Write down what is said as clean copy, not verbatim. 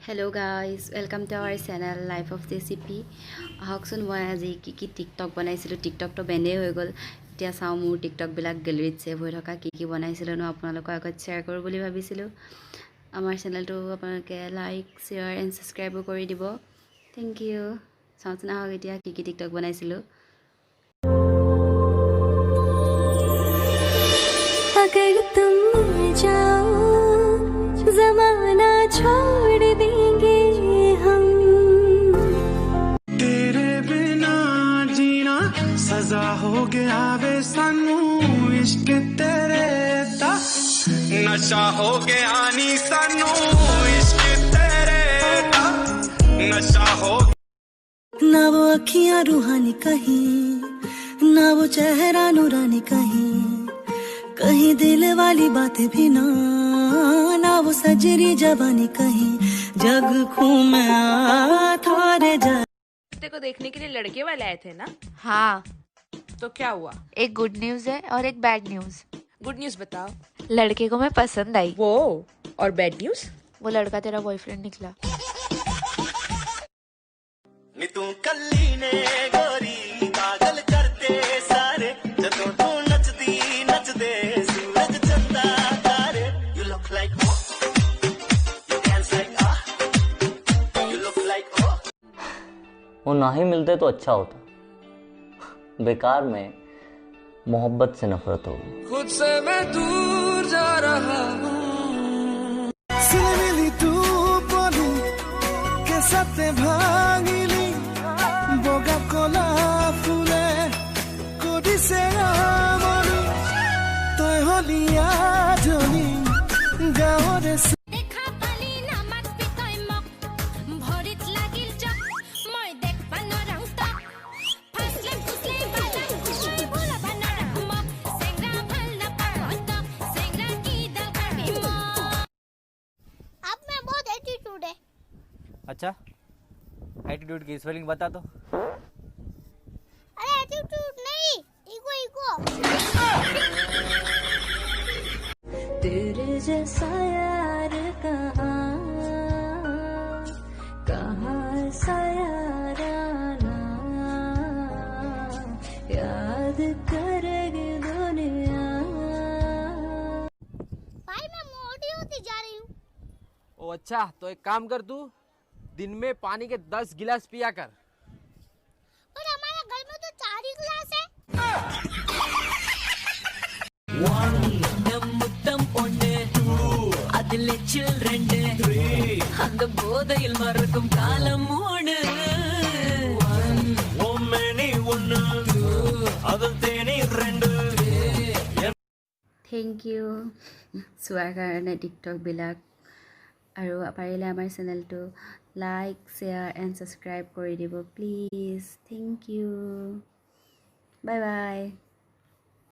Hello guys, welcome to our channel Life of JCP. আহকচোন মই আজি কি টিকটক বনাইছিলোঁ। টিকটকটো বেণ্ডে হৈ গ'ল। এতিয়া চাওঁ মোৰ টিকটকবিলাক গেলেৰীত ছেভ হৈ থকা কি বনাইছিলোঁ ন আপোনালোকৰ আগত শ্বেয়াৰ কৰোঁ বুলি ভাবিছিলোঁ। আমাৰ চেনেলটো আপোনালোকে লাইক শ্বেয়াৰ এণ্ড ছাবস্ক্ৰাইবো কৰি দিব। Thank you. চাওঁচোন আহক এতিয়া কি টিকটক বনাইছিলোঁ। अगर तुम जाओ ज़माना छोड़ देंगे हम तेरे बिना जीना सजा हो गया वे सानू इश्क तेरे दा नशा हो गया नी सानू इश्क तेरे दा नशा हो ना वो अखियां रूहानी कहीं ना वो चेहरा नूरानी कहीं दिल वाली बातें भी ना वो सजरी जवानी कहीं जग घूमे थारे जा तेरे को देखने के लिए लड़के वाले आए थे ना। हाँ, तो क्या हुआ? एक गुड न्यूज है और एक बैड न्यूज। गुड न्यूज बताओ। लड़के को मैं पसंद आई। वो और बैड न्यूज? वो लड़का तेरा बॉयफ्रेंड निकला। नी तू कल्ली ने गोरी पागल करते सारे जदों तू नचदी नचदे सूरज चंदा तारे you look like you dance like you look like वो ना ही मिलते तो अच्छा होता। बेकार में मोहब्बत से नफरत होगी। खुद से मैं दूर जा रहा हूँ सिलमिली तू बोली के सत्य भागिली बोगा कोला फूले कोडी से आमरी तो होलिया जोनी गाओ रे দেখা পালি নামাত পিতই মক ভৰিত লাগিল চক মই দেখবা নৰাং তক ফাসলে ফুসলে বাজান খুশাই ভুলাবা নৰাং মক সেংৰা ভাল না পাৰত সেংৰা কি দাল কাবি মক अब मैं बहुत एटीट्यूड है। अच्छा, एटीट्यूड की स्पेलिंग बता तो। अरे एटीट्यूड नहीं, ईगो तेरे जैसा यार कहाँ सा यार आना याद करेगी दुनिया। भाई मैं मोटी होती जा रही हूँ। ओ अच्छा, तो एक काम कर तू दिन में पानी के 10 गिलास पिया कर। और हमारे घर में तो 4 ही गिलास है। அதிலே சில்ட்ரன் அந்த போதையில் மறக்கும் காலம் மூணு ओमेनी ஒன்னு அதல் தேனி ரெண்டு থেংক ইউ চোৱাৰ কাৰণে টিকটকবিলাক। আৰু পাৰিলে আমাৰ চেনেলটো লাইক শ্বেয়াৰ এণ্ড ছাবস্ক্ৰাইব কৰি দিব please. Thank you. Bye by.